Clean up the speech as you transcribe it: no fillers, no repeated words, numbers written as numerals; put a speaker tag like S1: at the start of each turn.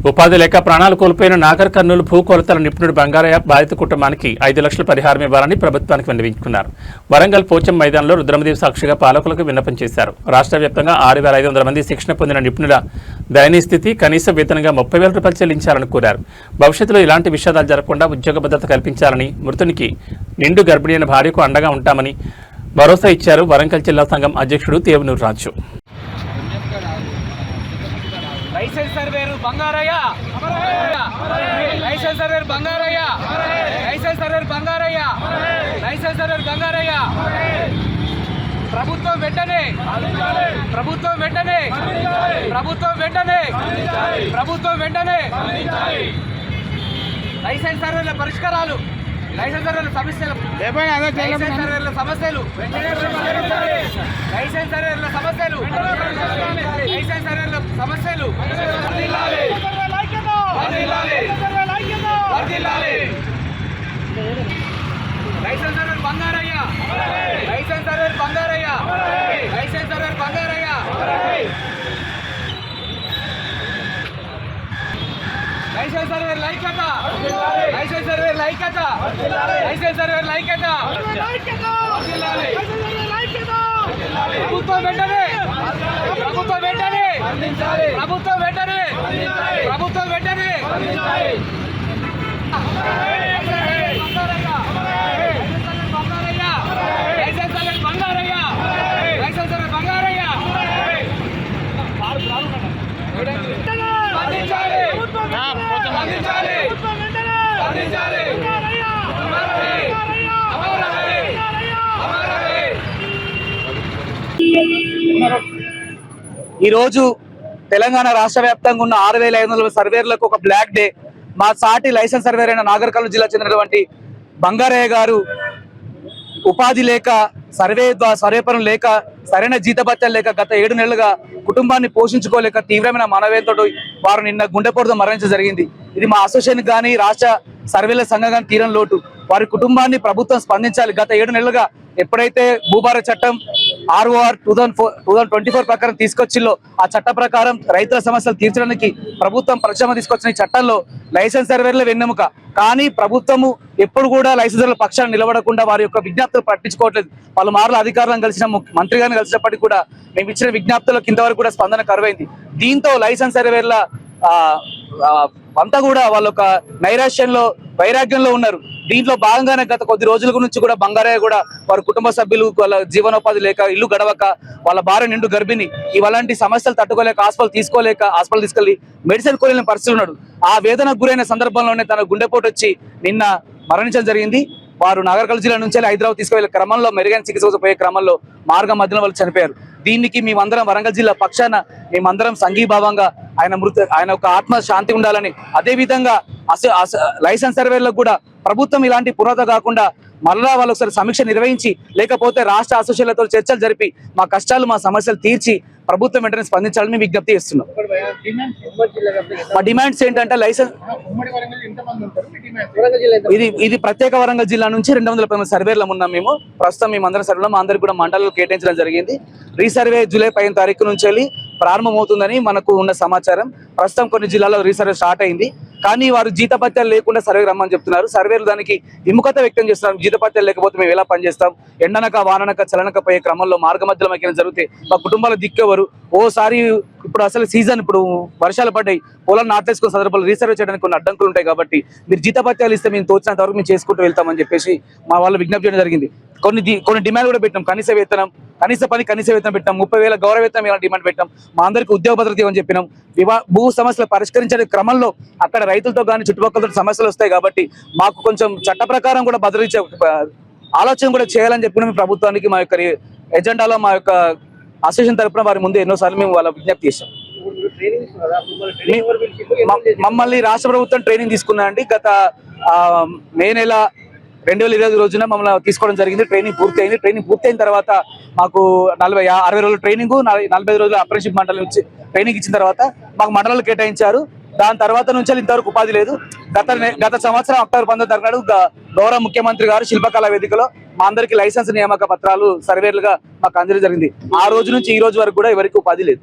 S1: ఉపాధి లేక ప్రాణాలు కోల్పోయిన నాగర్ కర్నూలు భూకొలతల నిపుణుడు బంగారయ్య బాధిత కుటుంబానికి 5 లక్షల పరిహారం ఇవ్వాలని ప్రభుత్వానికి విన్నవించుకున్నారు. వరంగల్ పోచం మైదానంలో రుద్రమదేవి సాక్షిగా పాలకులకు విన్నపం చేశారు. రాష్ట్ర వ్యాప్తంగా 6,500 మంది శిక్షణ పొందిన నిపుణుల దయనీయ స్థితి, కనీస వేతనంగా 30,000 రూపాయలు చెల్లించాలని కోరారు. భవిష్యత్తులో ఇలాంటి విషాదాలు జరగకుండా ఉద్యోగ భద్రత కల్పించాలని, మృతునికి నిండు గర్భిణీ అయిన భార్యకు అండగా ఉంటామని భరోసా ఇచ్చారు వరంగల్ జిల్లా సంఘం అధ్యక్షుడు Tevanuru Raju.
S2: Licence surveyor Bangarayya, licence surveyor Bangarayya, licence surveyor Bangarayya, licence surveyor Bangarayya. ప్రభుత్వం వెంటనే, ప్రభుత్వం వెంటనే, ప్రభుత్వం వెంటనే, ప్రభుత్వం వెంటనే లైసెన్స్ సర్వేల పరిష్కారాలు, లైసెన్స్ సర్వేల సమస్యలు, లైసెన్స్ సర్వేల సమస్యలు, లైసెన్స్ సర్వేల సమస్యలు, లైసెన్స్ సర్వేల సమస్యలు licence surveyor Bangarayya, licence surveyor Bangarayya, licence surveyor Bangarayya. Licence surveyor లైక్యత, లైసెన్స్ సర్వేర్ లైక్యత, లైసెన్స్ సర్వేర్ లైక్యత. ప్రభుత్వం వెంటనే, ప్రభుత్వం వెంటనే, ప్రభుత్వం వెంటనే, ప్రభుత్వం వెంటనే licence surveyor Bangarayya, licence surveyor Bangarayya. అందించాలి, అందించాలి, అందించాలి.
S3: ఈరోజు తెలంగాణ రాష్ట్ర వ్యాప్తంగా ఉన్న 6,500 సర్వేర్లకు ఒక బ్లాక్ డే. మా సాటి లైసెన్స్ సర్వేర్ అయిన నాగర్ కర్నూలు జిల్లా చెందినటువంటి బంగారయ్య గారు ఉపాధి లేక, సర్వే పనులు లేక, సరైన జీతభత్యాలు లేక గత 7 నెలలుగా కుటుంబాన్ని పోషించుకోలేక తీవ్రమైన మనవేంతో వారు నిన్న గుండెపోటుతో మరణించడం జరిగింది. ఇది మా అసోసియేషన్ కానీ రాష్ట్ర సర్వేల సంఘం కానీ తీరం లోటు. వారి కుటుంబాన్ని ప్రభుత్వం స్పందించాలి. గత 7 నెలలుగా ఎప్పుడైతే భూభార చట్టం ROR 2024 ప్రకారం తీసుకొచ్చిల్లో ఆ చట్ట ప్రకారం రైతుల సమస్యలు తీర్చడానికి ప్రభుత్వం ప్రక్షాళన తీసుకొచ్చిన ఈ చట్టంలో లైసెన్స్ సర్వేర్ల వెన్నెముక. కానీ ప్రభుత్వము ఎప్పుడు కూడా లైసెన్సర్ల పక్షాన్ని నిలబడకుండా వారి యొక్క విజ్ఞప్తులు పట్టించుకోవట్లేదు. పలుమార్లు అధికారులను కలిసిన, మంత్రి గారిని కలిసినప్పటికీ కూడా మేము ఇచ్చిన విజ్ఞప్తులకు ఇంతవరకు కూడా స్పందన కరువైంది. దీంతో లైసెన్స్ సర్వేర్ల అంతా కూడా వాళ్ళ ఒక నైరాశ్యంలో, వైరాగ్యంలో ఉన్నారు. దీంట్లో భాగంగానే గత కొద్ది రోజుల నుంచి కూడా బంగారయ్య కూడా వారి కుటుంబ సభ్యులు వాళ్ళ జీవనోపాధి లేక, ఇల్లు గడవక, వాళ్ళ భార్య నిండు గర్భిణి, ఇలాంటి సమస్యలు తట్టుకోలేక హాస్పిటల్ తీసుకెళ్లి మెడిసిన్ కోలేని పరిస్థితి ఉన్నాడు. ఆ వేదనకు గురైన సందర్భంలోనే తన గుండెపోటు వచ్చి నిన్న మరణించడం జరిగింది. వారు నాగర్ జిల్లా నుంచి హైదరాబాద్ తీసుకువెళ్లే క్రమంలో, మెరుగైన చికిత్స పోయే క్రమంలో మార్గ మధ్యలో వాళ్ళు చనిపోయారు. దీనికి మేమందరం వరంగల్ జిల్లా పక్షాన మేమందరం సంఘీభావంగా ఆయన ఒక ఆత్మ శాంతి ఉండాలని, అదేవిధంగా లైసెన్స్ సర్వేలకు కూడా ప్రభుత్వం ఇలాంటి పురోగతి కాకుండా మళ్ళా వాళ్ళు ఒకసారి సమీక్ష నిర్వహించి, లేకపోతే రాష్ట్ర అసోసియేషన్లతో చర్చలు జరిపి మా కష్టాలు, మా సమస్యలు తీర్చి ప్రభుత్వం వెంటనే స్పందించాలని మేము విజ్ఞప్తి చేస్తున్నాం. మా డిమాండ్స్ ఏంటంటే లైసెన్స్ ఇది ప్రత్యేక వరంగల్ జిల్లా నుంచి 210 సర్వేలు ఉన్నాం మేము. ప్రస్తుతం మేమందరం సర్వేలో మా అందరికి కూడా మండలాలు కేటాయించడం జరిగింది. రీసర్వే జూలై 15 తారీఖు నుంచి ప్రారంభమవుతుందని మనకు ఉన్న సమాచారం. ప్రస్తుతం కొన్ని జిల్లాల్లో రీసర్వే స్టార్ట్ అయింది. కానీ వారు జీతపత్యాలు లేకుండా సర్వే రమ్మని చెప్తున్నారు. సర్వేలు దానికి విముఖత వ్యక్తం చేస్తున్నారు. జీతపత్యాలు లేకపోతే మేము ఎలా పనిచేస్తాం, ఎండనక వాననక చలనక పోయే క్రమంలో మార్గ మధ్యలో మాకు జరిగితే మా కుటుంబాల దిక్కెవరు? ఓసారి ఇప్పుడు అసలు సీజన్, ఇప్పుడు వర్షాలు పడ్డాయి, పొలం నాటేసుకున్న సందర్భాలు రీసర్వే చేయడానికి కొన్ని అడ్డంకులు ఉంటాయి. కాబట్టి మీరు జీతపత్యాలు ఇస్తే మేము తోచినంత వరకు మేము చేసుకుంటూ వెళ్తామని చెప్పేసి మా వాళ్ళు విజ్ఞప్తి చేయడం జరిగింది. కొన్ని డిమాండ్ కూడా పెట్టాం. కనీస వేతనం, కనీస వేతనం పెట్టాం. 30,000 గౌరవ వేతనం ఇలా డిమాండ్ పెట్టాం. మా అందరికీ ఉద్యోగ భద్రత ఇవ్వని చెప్పినాం. భూ సమస్యలు పరిష్కరించే క్రమంలో అక్కడ రైతులతో కానీ చుట్టుపక్కల సమస్యలు వస్తాయి. కాబట్టి మాకు కొంచెం చట్ట ప్రకారం కూడా భద్రత ఆలోచన కూడా చేయాలని చెప్పిన ప్రభుత్వానికి మా యొక్క ఎజెండాలో మా యొక్క అసోసియేషన్ తరఫున వారి ముందు ఎన్నోసార్లు మేము వాళ్ళ విజ్ఞప్తి చేశాం. మమ్మల్ని రాష్ట్ర ప్రభుత్వం ట్రైనింగ్ తీసుకున్నారండి. గత మే నెల 2020 రోజున మమ్మల్ని తీసుకోవడం జరిగింది. ట్రైనింగ్ పూర్తి అయింది. ట్రైనింగ్ పూర్తయిన తర్వాత మాకు 60 రోజుల ట్రైనింగ్, 45 రోజుల అప్రెంటిస్షిప్ మండలం నుంచి ట్రైనింగ్ ఇచ్చిన తర్వాత మాకు మండలాలు కేటాయించారు. దాని తర్వాత నుంచి ఇంతవరకు ఉపాధి లేదు. గత సంవత్సరం అక్టోబర్ 19 తారీఖు గౌరవ ముఖ్యమంత్రి గారు శిల్పకళా వేదికలో మా అందరికి లైసెన్స్ నియామక పత్రాలు సర్వేలుగా మాకు అందజేయడం జరిగింది. ఆ రోజు నుంచి ఈ రోజు వరకు కూడా ఎవరికి ఉపాధి లేదు.